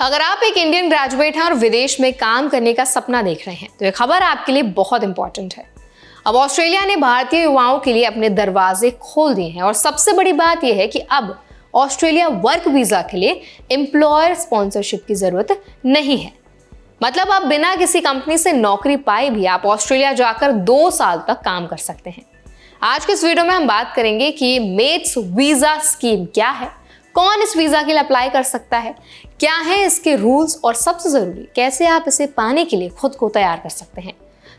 अगर आप एक इंडियन ग्रेजुएट हैं और विदेश में काम करने का सपना देख रहे हैं तो ये खबर आपके लिए बहुत इंपॉर्टेंट है। अब ऑस्ट्रेलिया ने भारतीय युवाओं के लिए अपने दरवाजे खोल दिए हैं और सबसे बड़ी बात यह है कि अब ऑस्ट्रेलिया वर्क वीजा के लिए एम्प्लॉयर स्पॉन्सरशिप की जरूरत नहीं है। मतलब आप बिना किसी कंपनी से नौकरी पाए भी आप ऑस्ट्रेलिया जाकर 2 साल तक काम कर सकते हैं। आज के इस वीडियो में हम बात करेंगे कि मेट्स वीजा स्कीम क्या है, कौन इस वीजा के लिए अप्लाई कर सकता है, क्या है इसके रूल्स और सबसे जरूरी कैसे आप इसे पाने के लिए खुद को तैयार कर सकते हैं।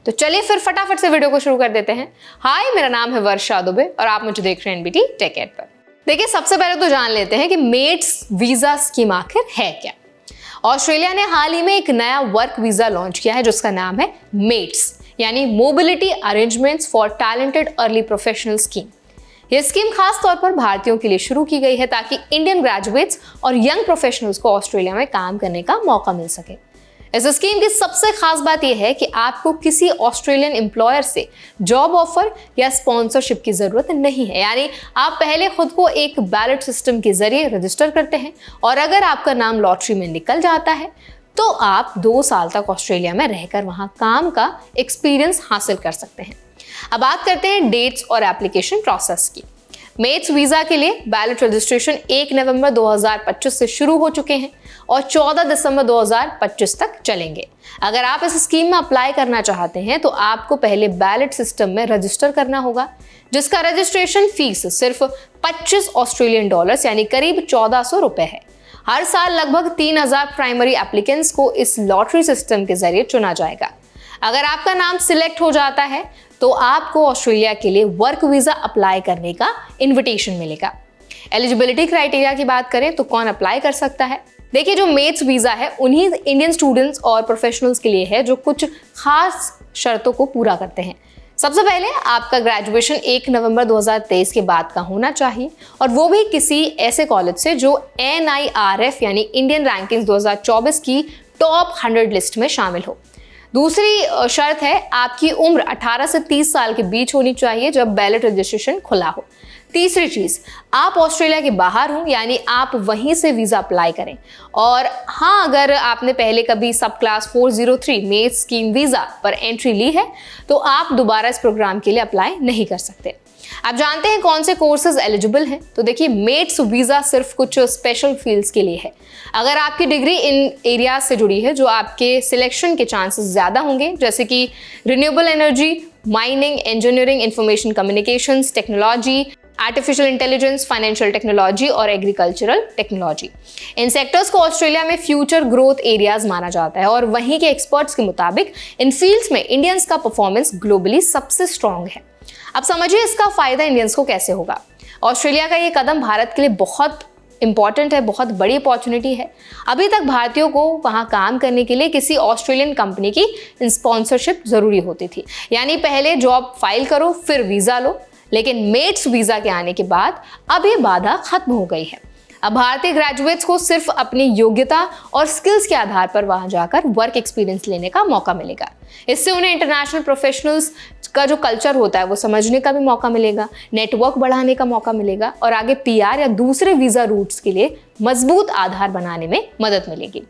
तो चलिए फिर फटाफट से वीडियो को शुरू कर देते हैं। हाय, मेरा नाम है वर्षा दुबे और आप मुझे देख रहे हैं एनबीटी टेक एड पर। देखिए, सबसे पहले तो जान लेते हैं कि मेट्स वीजा स्कीम आखिर है क्या। ऑस्ट्रेलिया ने हाल ही में एक नया वर्क वीजा लॉन्च किया है जिसका नाम है मेट्स यानी mobility arrangements for talented early professional scheme. यह स्कीम खास तौर पर भारतीयों के लिए शुरू की गई है ताकि इंडियन ग्रेजुएट्स और यंग प्रोफेशनल्स को ऑस्ट्रेलिया में काम करने का मौका मिल सके। इस स्कीम की सबसे खास बात यह है कि आपको किसी ऑस्ट्रेलियन एम्प्लॉयर से जॉब ऑफर या स्पॉन्सरशिप की जरूरत नहीं है। यानी आप पहले खुद को एक बैलेट सिस्टम के जरिए रजिस्टर करते हैं और अगर आपका नाम लॉटरी में निकल जाता है तो आप 2 साल तक ऑस्ट्रेलिया में रहकर वहां काम का एक्सपीरियंस हासिल कर सकते हैं। अब बात करते हैं डेट्स और एप्लीकेशन प्रोसेस की। मेट्स वीजा के लिए बैलेट रजिस्ट्रेशन 1 नवंबर 2025 से शुरू हो चुके हैं और 14 दिसंबर 2025 तक चलेंगे। अगर आप इस स्कीम में अप्लाई करना चाहते हैं तो आपको पहले बैलेट सिस्टम में रजिस्टर करना होगा, जिसका रजिस्ट्रेशन फीस सिर्फ 25 ऑस्ट्रेलियन डॉलर्स यानी करीब 1400 रुपए है। हर साल लगभग 3000 प्राइमरी एप्लीकेंट्स को इस लॉटरी सिस्टम के जरिए चुना जाएगा। अगर आपका नाम सिलेक्ट हो जाता है तो आपको ऑस्ट्रेलिया के लिए वर्क वीजा अप्लाई करने का इनविटेशन मिलेगा। एलिजिबिलिटी क्राइटेरिया की बात करें तो कौन अप्लाई कर सकता है। देखिए, जो मेट्स वीजा है उन्हीं इंडियन स्टूडेंट्स और प्रोफेशनल्स के लिए है जो कुछ खास शर्तों को पूरा करते हैं। सबसे पहले आपका ग्रेजुएशन 1 नवंबर 2023 के बाद का होना चाहिए और वो भी किसी ऐसे कॉलेज से जो NIRF यानी इंडियन रैंकिंग्स 2024 की टॉप 100 लिस्ट में शामिल हो। दूसरी शर्त है आपकी उम्र 18 से 30 साल के बीच होनी चाहिए जब बैलेट रजिस्ट्रेशन खुला हो। तीसरी चीज, आप ऑस्ट्रेलिया के बाहर हो यानी आप वहीं से वीजा अप्लाई करें। और हाँ, अगर आपने पहले कभी सब क्लास 403 मेट्स स्कीम वीजा पर एंट्री ली है तो आप दोबारा इस प्रोग्राम के लिए अप्लाई नहीं कर सकते। आप जानते हैं कौन से कोर्सेज एलिजिबल हैं? तो देखिए, मेट्स वीजा सिर्फ कुछ स्पेशल फील्ड्स के लिए है। अगर आपकी डिग्री इन एरियाज से जुड़ी है जो आपके सिलेक्शन के चांसेस ज्यादा होंगे, जैसे कि renewable energy, mining, engineering, information communications technology, artificial intelligence, financial technology और एग्रीकल्चरल टेक्नोलॉजी। इन सेक्टर्स को ऑस्ट्रेलिया में फ्यूचर ग्रोथ एरियाज माना जाता है और वहीं के एक्सपर्ट्स के मुताबिक इन फील्ड्स में इंडियंस का परफॉर्मेंस ग्लोबली सबसे स्ट्रॉन्ग है। अब समझिए इसका फायदा इंडियंस को कैसे होगा। ऑस्ट्रेलिया का ये कदम भारत के लिए बहुत इंपॉर्टेंट है, बहुत बड़ी अपॉर्चुनिटी है। अभी तक भारतीयों को वहां काम करने के लिए किसी ऑस्ट्रेलियन कंपनी की स्पॉन्सरशिप जरूरी होती थी, यानी पहले जॉब फाइल करो फिर वीजा लो। लेकिन मेट्स वीजा के आने के बाद अब ये बाधा खत्म हो गई है। अब भारतीय ग्रेजुएट्स को सिर्फ अपनी योग्यता और स्किल्स के आधार पर वहां जाकर वर्क एक्सपीरियंस लेने का मौका मिलेगा। इससे उन्हें इंटरनेशनल प्रोफेशनल्स का जो कल्चर होता है वो समझने का भी मौका मिलेगा, नेटवर्क बढ़ाने का मौका मिलेगा और आगे PR या दूसरे वीजा रूट्स के लिए मजबूत आधार बनाने में मदद मिलेगी।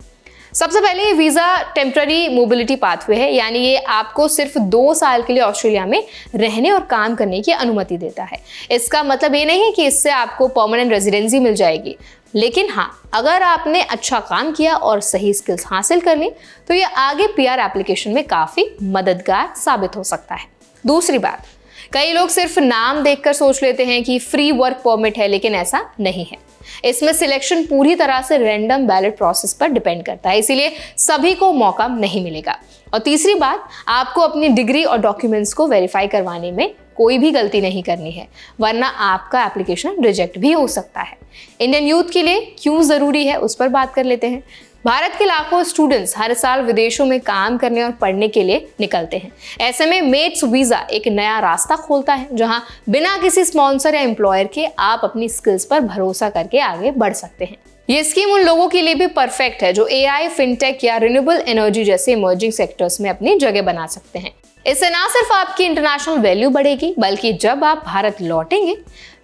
सबसे पहले ये वीजा टेम्पररी मोबिलिटी पाथवे है, यानी ये आपको सिर्फ 2 साल के लिए ऑस्ट्रेलिया में रहने और काम करने की अनुमति देता है। इसका मतलब ये नहीं है कि इससे आपको परमानेंट रेजिडेंसी मिल जाएगी, लेकिन हाँ, अगर आपने अच्छा काम किया और सही स्किल्स हासिल कर ली तो ये आगे PR एप्लीकेशन में काफी मददगार साबित हो सकता है। दूसरी बात, कई लोग सिर्फ नाम देखकर सोच लेते हैं कि फ्री वर्क परमिट है, लेकिन ऐसा नहीं है। इसमें सिलेक्शन पूरी तरह से रैंडम बैलेट प्रोसेस पर डिपेंड करता है, इसीलिए सभी को मौका नहीं मिलेगा। और तीसरी बात, आपको अपनी डिग्री और डॉक्यूमेंट्स को वेरीफाई करवाने में कोई भी गलती नहीं करनी है, वरना आपका एप्लीकेशन रिजेक्ट भी हो सकता है। इंडियन यूथ के लिए क्यों जरूरी है उस पर बात कर लेते हैं। भारत के लाखों स्टूडेंट्स हर साल विदेशों में काम करने और पढ़ने के लिए निकलते हैं। ऐसे में मेट्स वीजा एक नया रास्ता खोलता है जहां बिना किसी स्पॉन्सर या एम्प्लॉयर के आप अपनी स्किल्स पर भरोसा करके आगे बढ़ सकते हैं। ये स्कीम उन लोगों के लिए भी परफेक्ट है जो AI, फिनटेक या रिन्यूएबल एनर्जी जैसे इमर्जिंग सेक्टर्स में अपनी जगह बना सकते हैं। इससे ना सिर्फ आपकी इंटरनेशनल वैल्यू बढ़ेगी, बल्कि जब आप भारत लौटेंगे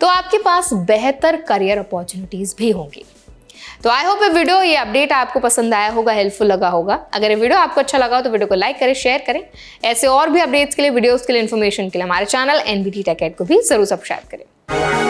तो आपके पास बेहतर करियर अपॉर्चुनिटीज भी होंगी। तो आई होप ये अपडेट आपको पसंद आया होगा, हेल्पफुल लगा होगा। अगर ये वीडियो आपको अच्छा लगा हो तो वीडियो को लाइक करें, शेयर करें। ऐसे और भी अपडेट्स के लिए, वीडियोस के लिए, इन्फॉर्मेशन के लिए हमारे चैनल NBT Tech Ed को भी जरूर सब्सक्राइब करें।